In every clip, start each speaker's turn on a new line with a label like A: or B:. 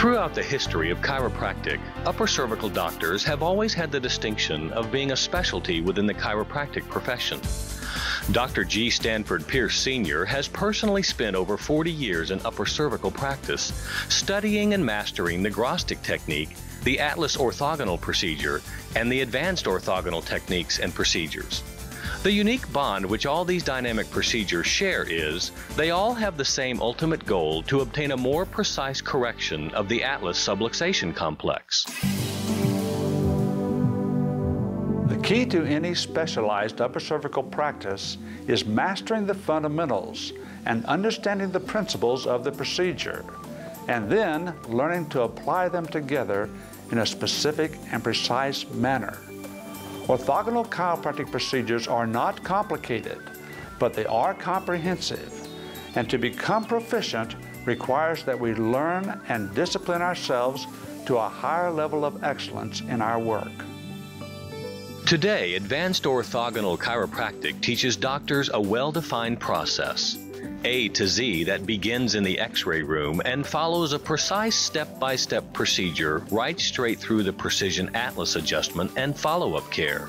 A: Throughout the history of chiropractic, upper cervical doctors have always had the distinction of being a specialty within the chiropractic profession. Dr. G. Stanford Pierce Sr. has personally spent over 40 years in upper cervical practice, studying and mastering the Grostic technique, the Atlas orthogonal procedure, and the advanced orthogonal techniques and procedures. The unique bond which all these dynamic procedures share is they all have the same ultimate goal to obtain a more precise correction of the Atlas subluxation complex.
B: The key to any specialized upper cervical practice is mastering the fundamentals and understanding the principles of the procedure, and then learning to apply them together in a specific and precise manner. Orthogonal chiropractic procedures are not complicated, but they are comprehensive, and to become proficient requires that we learn and discipline ourselves to a higher level of excellence in our work.
A: Today, advanced orthogonal chiropractic teaches doctors a well-defined process, A to Z, that begins in the X-ray room and follows a precise step-by-step procedure right straight through the precision Atlas adjustment and follow-up care.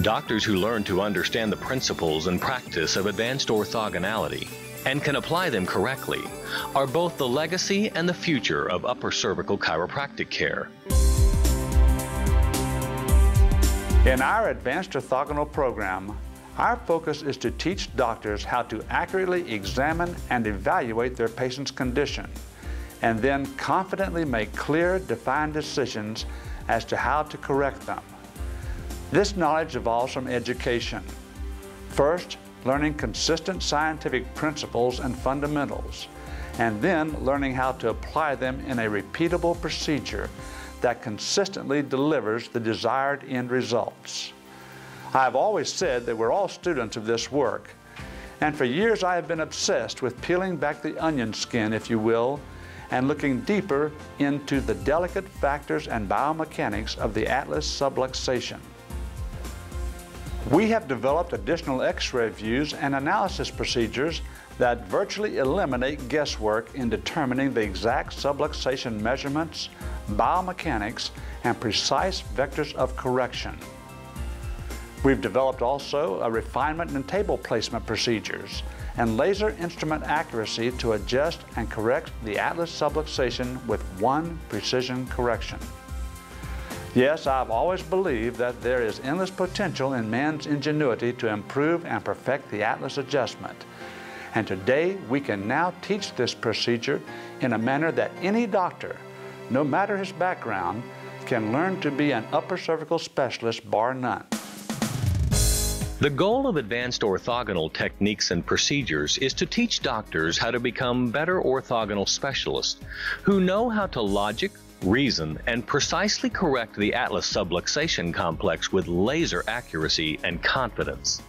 A: Doctors who learn to understand the principles and practice of advanced orthogonality and can apply them correctly are both the legacy and the future of upper cervical chiropractic care.
B: In our advanced orthogonal program, our focus is to teach doctors how to accurately examine and evaluate their patient's condition, and then confidently make clear, defined decisions as to how to correct them. This knowledge evolves from education. First, learning consistent scientific principles and fundamentals, and then learning how to apply them in a repeatable procedure that consistently delivers the desired end results. I have always said that we're all students of this work, and for years I have been obsessed with peeling back the onion skin, if you will, and looking deeper into the delicate factors and biomechanics of the Atlas subluxation. We have developed additional X-ray views and analysis procedures that virtually eliminate guesswork in determining the exact subluxation measurements, biomechanics, and precise vectors of correction. We've developed also a refinement in table placement procedures and laser instrument accuracy to adjust and correct the Atlas subluxation with one precision correction. Yes, I've always believed that there is endless potential in man's ingenuity to improve and perfect the Atlas adjustment. And today we can now teach this procedure in a manner that any doctor, no matter his background, can learn to be an upper cervical specialist, bar none.
A: The goal of advanced orthogonal techniques and procedures is to teach doctors how to become better orthogonal specialists who know how to logic, reason, and precisely correct the Atlas subluxation complex with laser accuracy and confidence.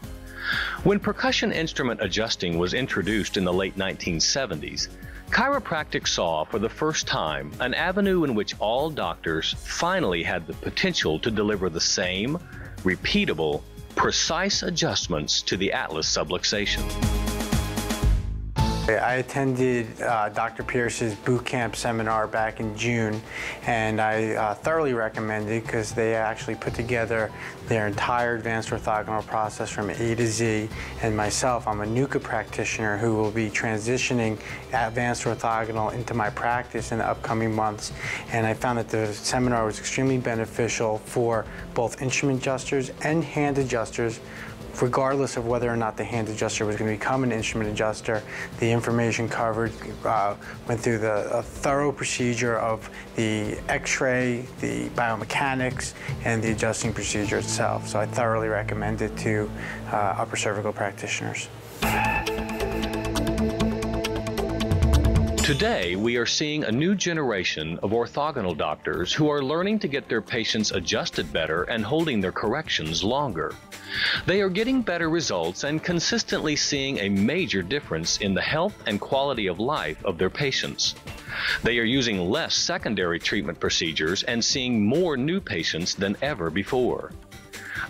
A: When percussion instrument adjusting was introduced in the late 1970s, chiropractic saw for the first time an avenue in which all doctors finally had the potential to deliver the same, repeatable, precise adjustments to the Atlas subluxation.
C: I attended Dr. Pierce's boot camp seminar back in June, and I thoroughly recommend it because they actually put together their entire advanced orthogonal process from A to Z. And myself, I'm a NUCA practitioner who will be transitioning advanced orthogonal into my practice in the upcoming months. And I found that the seminar was extremely beneficial for both instrument adjusters and hand adjusters, regardless of whether or not the hand adjuster was going to become an instrument adjuster. The information covered went through a thorough procedure of the X-ray, the biomechanics, and the adjusting procedure itself. So I thoroughly recommend it to upper cervical practitioners.
A: Today, we are seeing a new generation of orthogonal doctors who are learning to get their patients adjusted better and holding their corrections longer. They are getting better results and consistently seeing a major difference in the health and quality of life of their patients. They are using less secondary treatment procedures and seeing more new patients than ever before.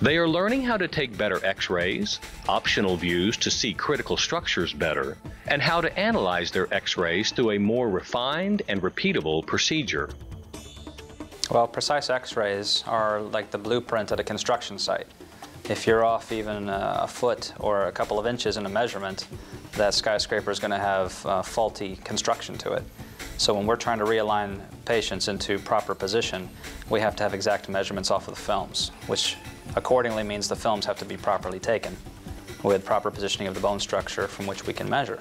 A: They are learning how to take better x-rays, optional views to see critical structures better, and how to analyze their x-rays through a more refined and repeatable procedure.
D: Well, precise x-rays are like the blueprint at a construction site. If you're off even a foot or a couple of inches in a measurement, that skyscraper is going to have faulty construction to it. So when we're trying to realign patients into proper position, we have to have exact measurements off of the films, which accordingly means the films have to be properly taken with proper positioning of the bone structure from which we can measure.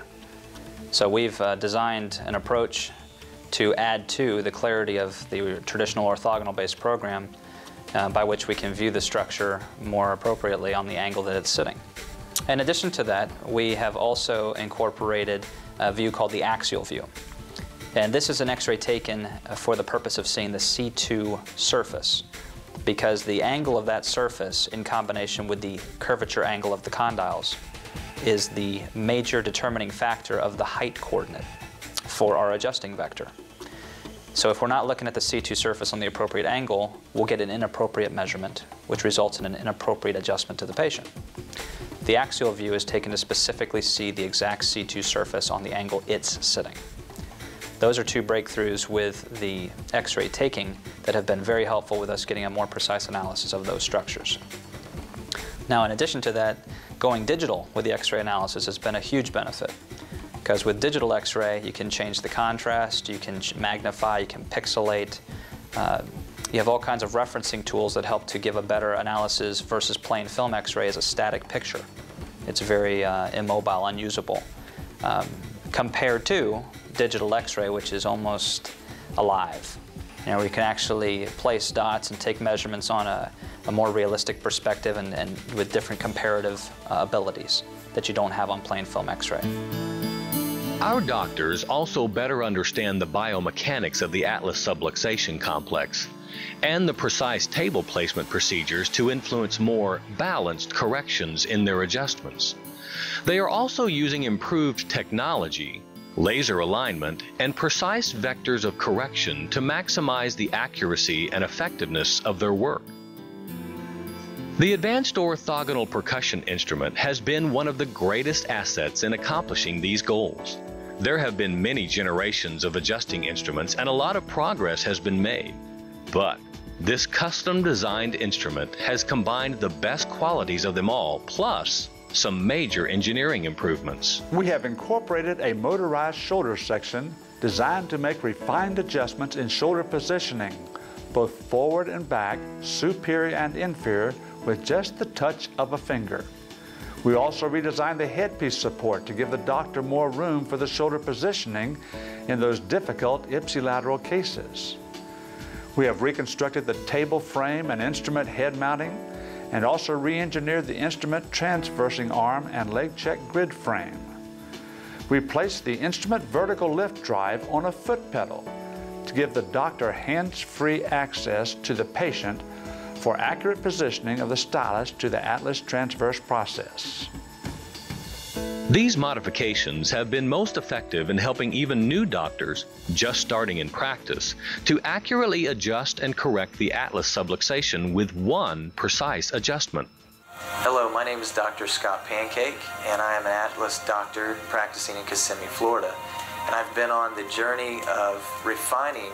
D: So we've designed an approach to add to the clarity of the traditional orthogonal-based program by which we can view the structure more appropriately on the angle that it's sitting. In addition to that, we have also incorporated a view called the axial view. And this is an x-ray taken for the purpose of seeing the C2 surface, because the angle of that surface in combination with the curvature angle of the condyles is the major determining factor of the height coordinate for our adjusting vector. So if we're not looking at the C2 surface on the appropriate angle, we'll get an inappropriate measurement, which results in an inappropriate adjustment to the patient. The axial view is taken to specifically see the exact C2 surface on the angle it's sitting. Those are two breakthroughs with the x-ray taking that have been very helpful with us getting a more precise analysis of those structures. Now, in addition to that, going digital with the x-ray analysis has been a huge benefit, because with digital x-ray, you can change the contrast, you can magnify, you can pixelate. You have all kinds of referencing tools that help to give a better analysis versus plain film x-ray as a static picture. It's very immobile, unusable, compared to digital x-ray, which is almost alive. You know, we can actually place dots and take measurements on a more realistic perspective and with different comparative abilities that you don't have on plain film x-ray.
A: Our doctors also better understand the biomechanics of the atlas subluxation complex and the precise table placement procedures to influence more balanced corrections in their adjustments. They are also using improved technology, laser alignment, and precise vectors of correction to maximize the accuracy and effectiveness of their work. The advanced orthogonal percussion instrument has been one of the greatest assets in accomplishing these goals. There have been many generations of adjusting instruments and a lot of progress has been made. But this custom-designed instrument has combined the best qualities of them all, plus some major engineering improvements.
B: We have incorporated a motorized shoulder section designed to make refined adjustments in shoulder positioning, both forward and back, superior and inferior, with just the touch of a finger. We also redesigned the headpiece support to give the doctor more room for the shoulder positioning in those difficult ipsilateral cases. We have reconstructed the table frame and instrument head mounting, and also re-engineered the instrument transversing arm and leg check grid frame. We placed the instrument vertical lift drive on a foot pedal to give the doctor hands-free access to the patient for accurate positioning of the stylus to the atlas transverse process.
A: These modifications have been most effective in helping even new doctors, just starting in practice, to accurately adjust and correct the atlas subluxation with one precise adjustment.
E: Hello, my name is Dr. Scott Pancake, and I am an atlas doctor practicing in Kissimmee, Florida. And I've been on the journey of refining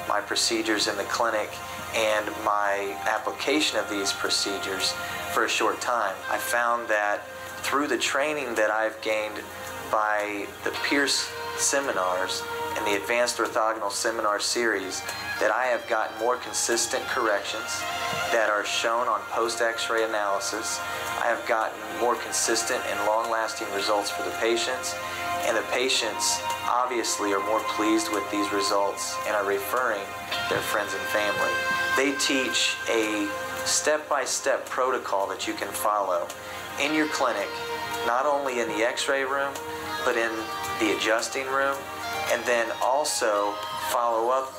E: my procedures in the clinic and my application of these procedures for a short time. I found that through the training that I've gained by the Pierce seminars and the Advanced Orthogonal Seminar series, that I have gotten more consistent corrections that are shown on post-X-ray analysis. I have gotten more consistent and long-lasting results for the patients, and the patients obviously are more pleased with these results and are referring their friends and family. They teach a step-by-step protocol that you can follow in your clinic, not only in the X-ray room, but in the adjusting room, and then also follow up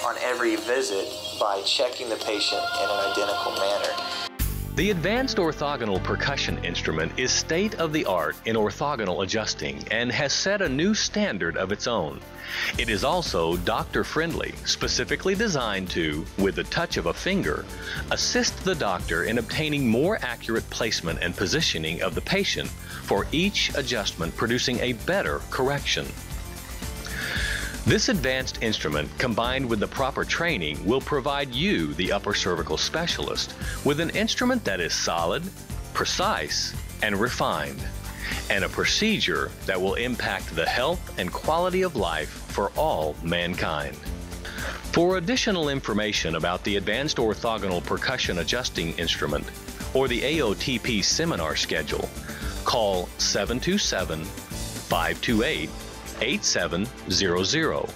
E: on every visit by checking the patient in an identical manner.
A: The advanced orthogonal percussion instrument is state-of-the-art in orthogonal adjusting and has set a new standard of its own. It is also doctor-friendly, specifically designed to, with the touch of a finger, assist the doctor in obtaining more accurate placement and positioning of the patient for each adjustment, producing a better correction. This advanced instrument, combined with the proper training, will provide you, the upper cervical specialist, with an instrument that is solid, precise, and refined, and a procedure that will impact the health and quality of life for all mankind. For additional information about the advanced orthogonal percussion adjusting instrument or the AOTP seminar schedule, call 727-528-8700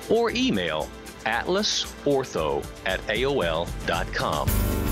A: or email atlasortho@aol.com.